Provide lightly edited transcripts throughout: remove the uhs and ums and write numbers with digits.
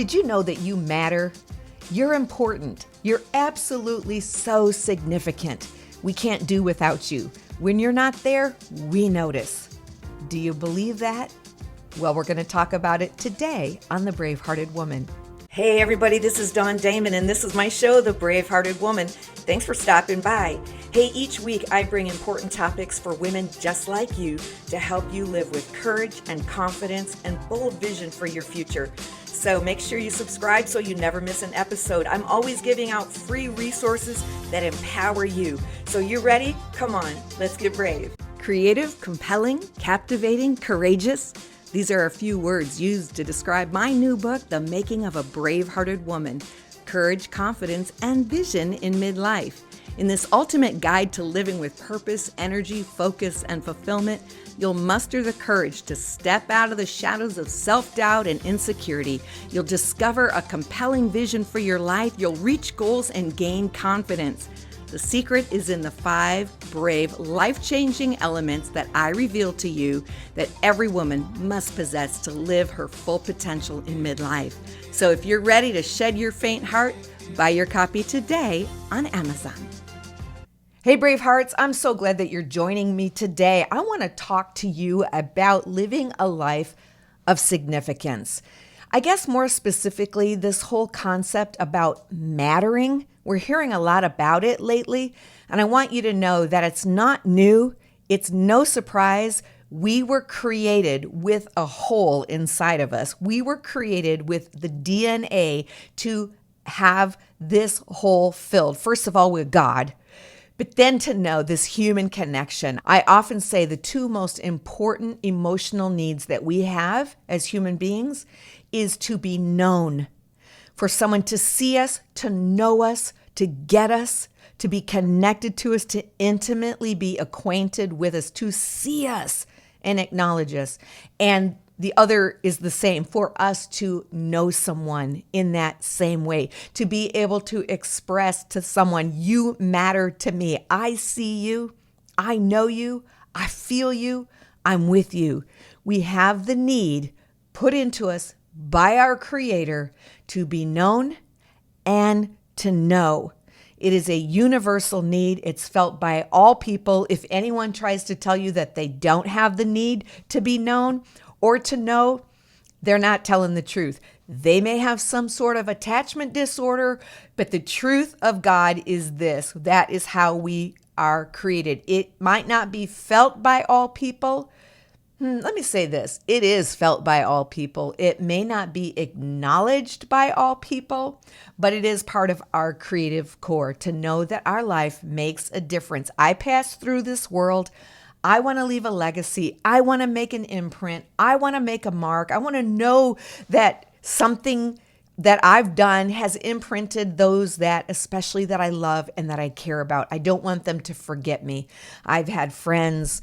Did you know that you matter? You're important. You're absolutely so significant. We can't do without you. When you're not there, we notice. Do you believe that? Well, we're going to talk about it today on The BraveHearted Woman. Hey everybody, this is Damon, and this is my show, The BraveHearted Woman. Thanks for stopping by. Hey, each week I bring important topics for women just like you to help you live with courage and confidence and bold vision for your future. So make sure you subscribe so you never miss an episode. I'm always giving out free resources that empower you. So you ready? Come on, let's get brave. Creative, compelling, captivating, courageous. These are a few words used to describe my new book, The Making of a Brave-Hearted Woman, Courage, Confidence, and Vision in Midlife. In this ultimate guide to living with purpose, energy, focus, and fulfillment, you'll muster the courage to step out of the shadows of self-doubt and insecurity. You'll discover a compelling vision for your life. You'll reach goals and gain confidence. The secret is in the 5 brave, life-changing elements that I reveal to you that every woman must possess to live her full potential in midlife. So if you're ready to shed your faint heart, buy your copy today on Amazon. Hey Brave Hearts, I'm so glad that you're joining me today. I want to talk to you about living a life of significance. I guess more specifically, this whole concept about mattering. We're hearing a lot about it lately, and I want you to know that it's not new. It's no surprise. We were created with a hole inside of us. We were created with the DNA to have this hole filled, first of all, with God, but then to know this human connection. I often say the 2 most important emotional needs that we have as human beings is to be known. For someone to see us, to know us, to get us, to be connected to us, to intimately be acquainted with us, to see us and acknowledge us. And the other is the same, for us to know someone in that same way, to be able to express to someone, you matter to me. I see you, I know you, I feel you, I'm with you. We have the need put into us by our Creator to be known and to know. It is a universal need. It's felt by all people. If anyone tries to tell you that they don't have the need to be known or to know, they're not telling the truth. They may have some sort of attachment disorder, but the truth of God is this. That is how we are created. It might not be felt by all people. Let me say this. It is felt by all people. It may not be acknowledged by all people, but it is part of our creative core to know that our life makes a difference. I pass through this world. I want to leave a legacy. I want to make an imprint. I want to make a mark. I want to know that something that I've done has imprinted those that, especially that I love and that I care about. I don't want them to forget me. I've had friends,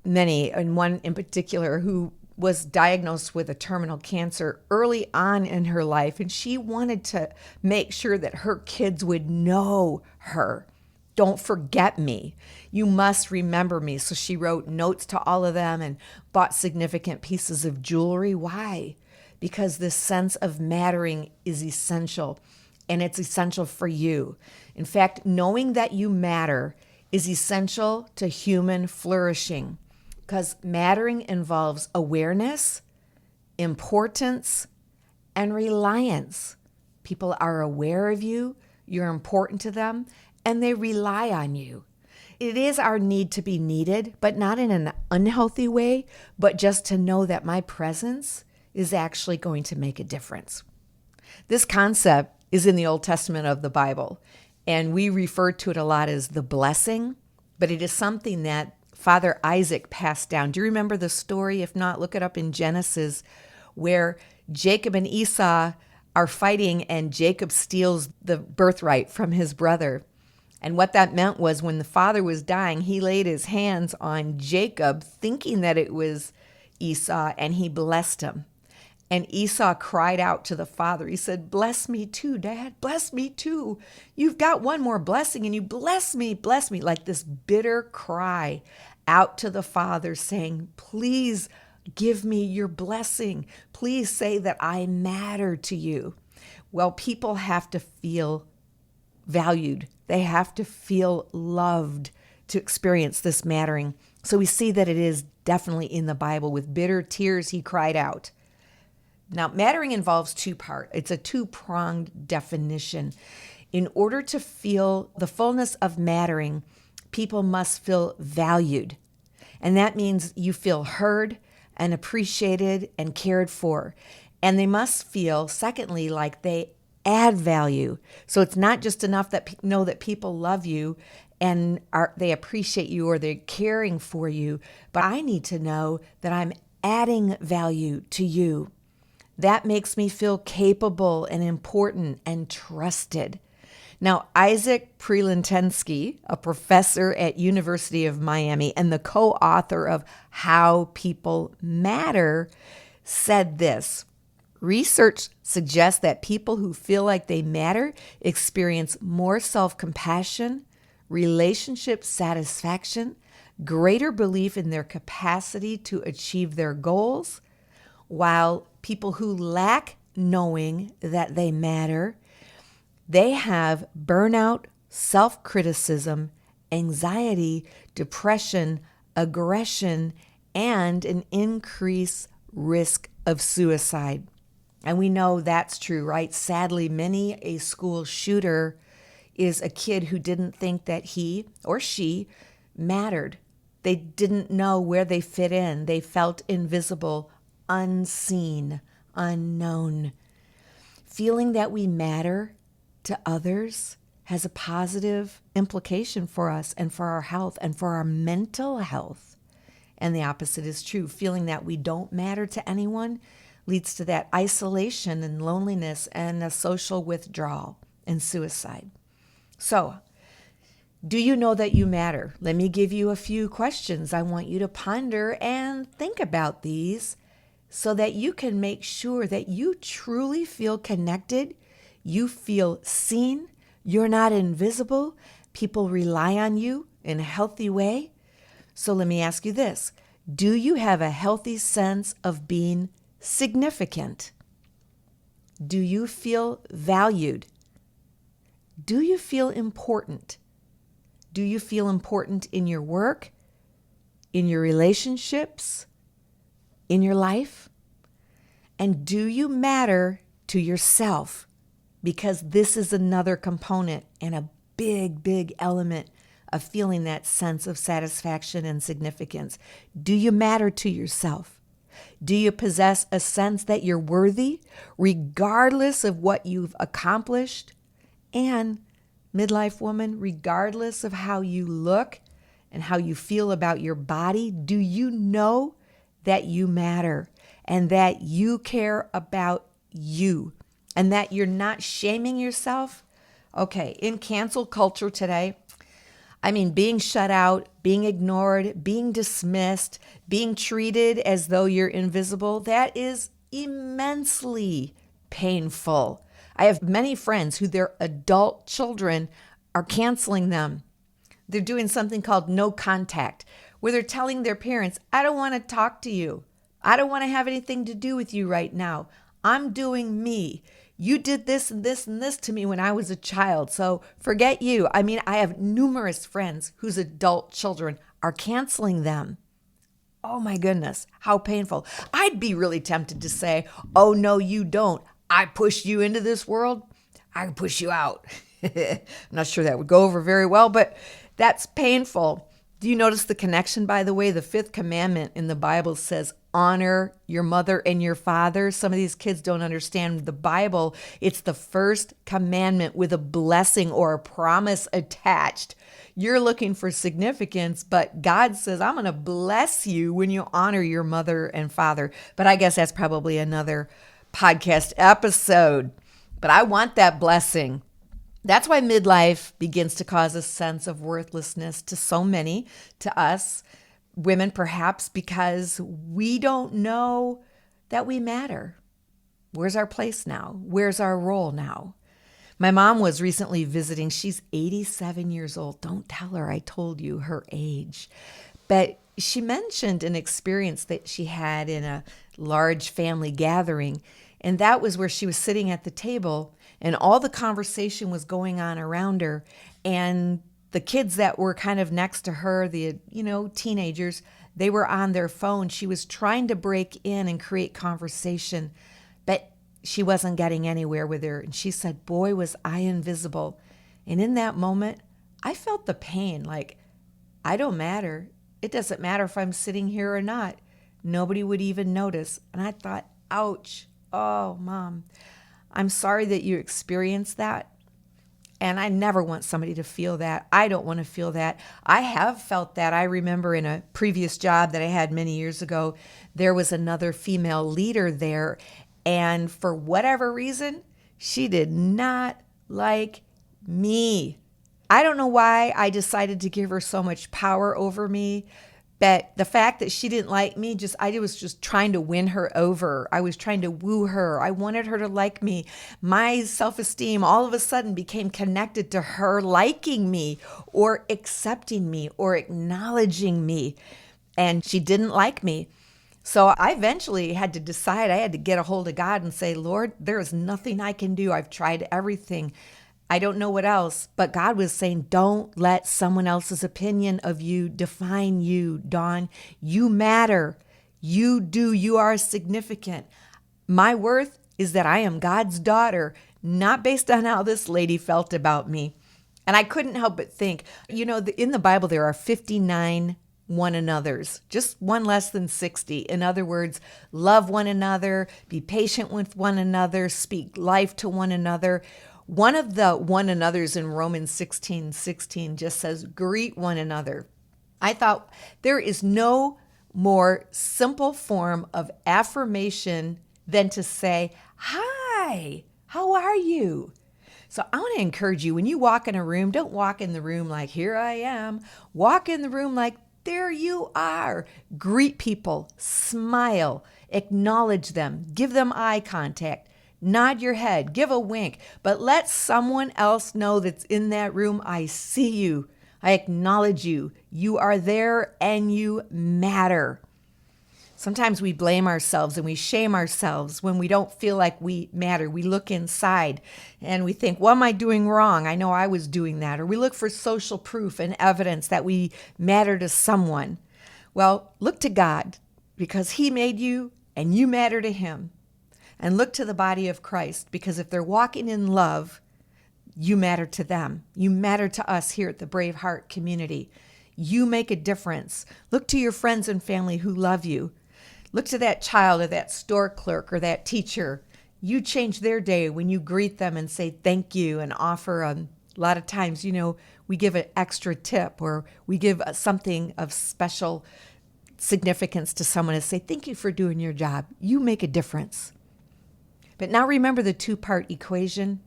many, and one in particular who was diagnosed with a terminal cancer early on in her life, and she wanted to make sure that her kids would know her. Don't forget me. You must remember me. So she wrote notes to all of them and bought significant pieces of jewelry. Why? Because this sense of mattering is essential, and it's essential for you. In fact, knowing that you matter is essential to human flourishing, because mattering involves awareness, importance, and reliance. People are aware of you, you're important to them, and they rely on you. It is our need to be needed, but not in an unhealthy way, but just to know that my presence is actually going to make a difference. This concept is in the Old Testament of the Bible, and we refer to it a lot as the blessing, but it is something that Father Isaac passed down. Do you remember the story? If not, look it up in Genesis, where Jacob and Esau are fighting and Jacob steals the birthright from his brother. And what that meant was when the father was dying, he laid his hands on Jacob, thinking that it was Esau, and he blessed him. And Esau cried out to the father. He said, "Bless me too, Dad. Bless me too. You've got one more blessing and you bless me, like this bitter cry out to the father saying, please, Give me your blessing. Please say that I matter to you. Well, people have to feel valued. They have to feel loved to experience this mattering. So we see that it is definitely in the Bible. With bitter tears, he cried out. Now, mattering involves two parts. It's a two-pronged definition. In order to feel the fullness of mattering, people must feel valued. And that means you feel heard and appreciated and cared for. And they must feel, secondly, like they add value. So it's not just enough that know that people love you and they appreciate you or they're caring for you, but I need to know that I'm adding value to you. That makes me feel capable and important and trusted. Now, Isaac Prelintensky, a professor at University of Miami and the co-author of How People Matter, said this: research suggests that people who feel like they matter experience more self-compassion, relationship satisfaction, greater belief in their capacity to achieve their goals, while people who lack knowing that they matter, they have burnout, self-criticism, anxiety, depression, aggression, and an increased risk of suicide. And we know that's true, right? Sadly, many a school shooter is a kid who didn't think that he or she mattered. They didn't know where they fit in. They felt invisible, unseen, unknown. Feeling that we matter to others has a positive implication for us and for our health and for our mental health. And the opposite is true. Feeling that we don't matter to anyone leads to that isolation and loneliness and a social withdrawal and suicide. So, do you know that you matter? Let me give you a few questions. I want you to ponder and think about these so that you can make sure that you truly feel connected, you feel seen, you're not invisible, people rely on you in a healthy way. So let me ask you this: do you have a healthy sense of being significant? Do you feel valued? Do you feel important? Do you feel important in your work, in your relationships, in your life? And do you matter to yourself? Because this is another component and a big, big element of feeling that sense of satisfaction and significance. Do you matter to yourself? Do you possess a sense that you're worthy, regardless of what you've accomplished? And, midlife woman, regardless of how you look and how you feel about your body, do you know that you matter and that you care about you and that you're not shaming yourself? Okay, in cancel culture today, being shut out, being ignored, being dismissed, being treated as though you're invisible, that is immensely painful. I have many friends who their adult children are canceling them. They're doing something called no contact, where they're telling their parents, I don't want to talk to you. I don't want to have anything to do with you right now. I'm doing me. You did this and this and this to me when I was a child, so forget you. I have numerous friends whose adult children are canceling them. Oh my goodness, how painful. I'd be really tempted to say, oh no, you don't. I pushed you into this world. I can push you out. I'm not sure that would go over very well, but that's painful. Do you notice the connection, by the way? The fifth commandment in the Bible says, honor your mother and your father. Some of these kids don't understand the Bible. It's the first commandment with a blessing or a promise attached. You're looking for significance, but God says, I'm going to bless you when you honor your mother and father. But I guess that's probably another podcast episode. But I want that blessing. That's why midlife begins to cause a sense of worthlessness to so many, to us women perhaps, because we don't know that we matter. Where's our place now? Where's our role now? My mom was recently visiting. She's 87 years old. Don't tell her I told you her age. But She mentioned an experience that she had in a large family gathering, and that was where she was sitting at the table and all the conversation was going on around her, and the kids that were kind of next to her, the teenagers, they were on their phone. She was trying to break in and create conversation, but she wasn't getting anywhere with her. And she said, "Boy, was I invisible." And in that moment, I felt the pain, like, I don't matter. It doesn't matter if I'm sitting here or not. Nobody would even notice. And I thought, ouch. Oh, Mom, I'm sorry that you experienced that. And I never want somebody to feel that. I don't want to feel that. I have felt that. I remember in a previous job that I had many years ago, there was another female leader there. And for whatever reason, she did not like me. I don't know why I decided to give her so much power over me, but the fact that she didn't like me, I was just trying to win her over. I was trying to woo her. I wanted her to like me. My self-esteem all of a sudden became connected to her liking me or accepting me or acknowledging me. And she didn't like me. So I eventually had to decide, I had to get a hold of God and say, "Lord, there is nothing I can do. I've tried everything. I don't know what else." But God was saying, don't let someone else's opinion of you define you, Dawn. You matter. You do. You are significant. My worth is that I am God's daughter, not based on how this lady felt about me. And I couldn't help but think, in the Bible, there are 59 one another's, just one less than 60. In other words, love one another, be patient with one another, speak life to one another. One of the one another's in Romans 16:16 just says, greet one another. I thought there is no more simple form of affirmation than to say, "Hi, how are you?" So I want to encourage you, when you walk in a room, don't walk in the room like, "Here I am." Walk in the room like, "There you are." Greet people, smile, acknowledge them, give them eye contact. Nod your head, give a wink, but let someone else know that's in that room, "I see you. I acknowledge you. You are there and you matter." Sometimes we blame ourselves and we shame ourselves when we don't feel like we matter. We look inside and we think, what am I doing wrong? I know I was doing that. Or we look for social proof and evidence that we matter to someone. Well, look to God, because He made you and you matter to Him. And look to the body of Christ, because if they're walking in love, you matter to them. You matter to us here at the BraveHeart community. You make a difference. Look to your friends and family who love you. Look to that child or that store clerk or that teacher. You change their day when you greet them and say thank you and offer a lot of times, we give an extra tip or we give something of special significance to someone and say, "Thank you for doing your job." You make a difference. But now remember the two-part equation.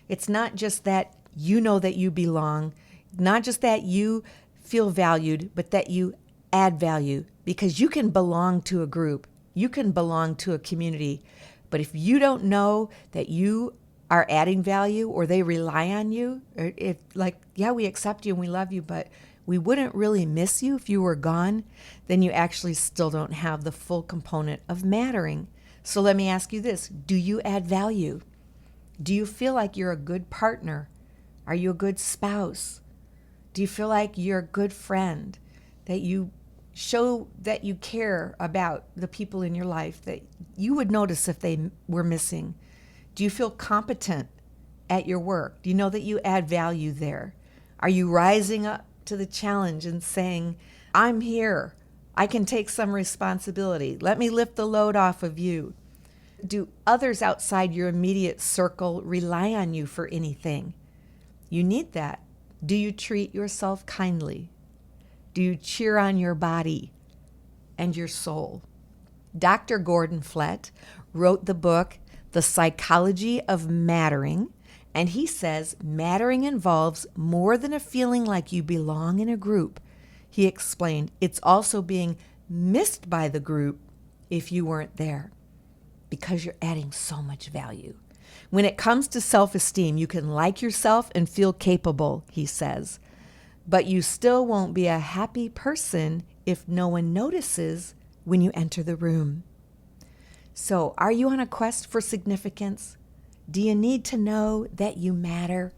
It's not just that you know that you belong, not just that you feel valued, but that you add value, because you can belong to a group. You can belong to a community. But if you don't know that you are adding value or they rely on you, or if we accept you and we love you, but we wouldn't really miss you if you were gone, then you actually still don't have the full component of mattering. So let me ask you this. Do you add value? Do you feel like you're a good partner? Are you a good spouse? Do you feel like you're a good friend? That you show that you care about the people in your life, that you would notice if they were missing? Do you feel competent at your work? Do you know that you add value there? Are you rising up to the challenge and saying, "I'm here. I can take some responsibility. Let me lift the load off of you"? Do others outside your immediate circle rely on you for anything? You need that. Do you treat yourself kindly? Do you cheer on your body and your soul? Dr. Gordon Flett wrote the book, The Psychology of Mattering, and he says mattering involves more than a feeling like you belong in a group. He explained it's also being missed by the group if you weren't there, because you're adding so much value. When it comes to self-esteem, you can like yourself and feel capable, he says, but you still won't be a happy person if no one notices when you enter the room. So, are you on a quest for significance? Do you need to know that you matter?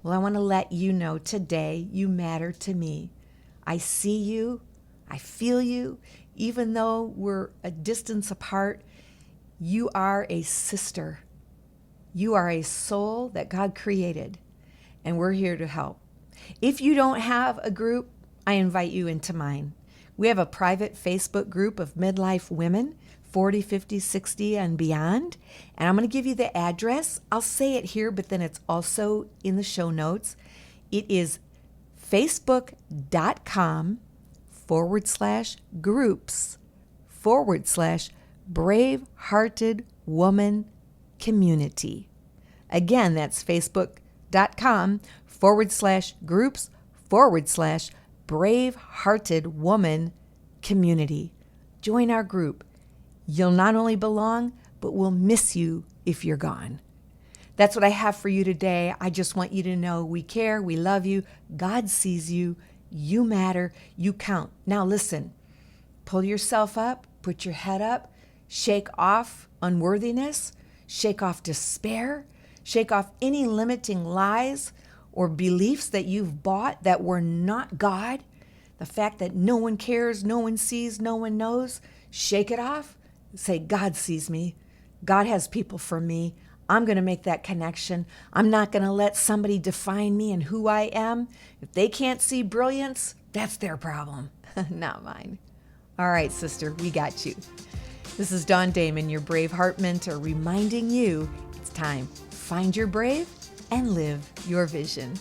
Well, I want to let you know today you matter to me. I see you. I feel you. Even though we're a distance apart, you are a sister. You are a soul that God created, and we're here to help. If you don't have a group, I invite you into mine. We have a private Facebook group of midlife women, 40, 50, 60, and beyond. And I'm going to give you the address. I'll say it here, but then it's also in the show notes. It is facebook.com/groups/BraveHearted Woman Community. Again, that's facebook.com/groups/BraveHearted Woman Community. Join our group. You'll not only belong, but we'll miss you if you're gone. That's what I have for you today. I just want you to know we care, we love you, God sees you, you matter, you count. Now listen, pull yourself up, put your head up, shake off unworthiness, shake off despair, shake off any limiting lies or beliefs that you've bought that were not God. The fact that no one cares, no one sees, no one knows, shake it off. Say, God sees me. God has people for me. I'm going to make that connection. I'm not going to let somebody define me and who I am. If they can't see brilliance, that's their problem, not mine. All right, sister, we got you. This is Dawn Damon, your BraveHeart Mentor, reminding you it's time. Find your brave and live your vision.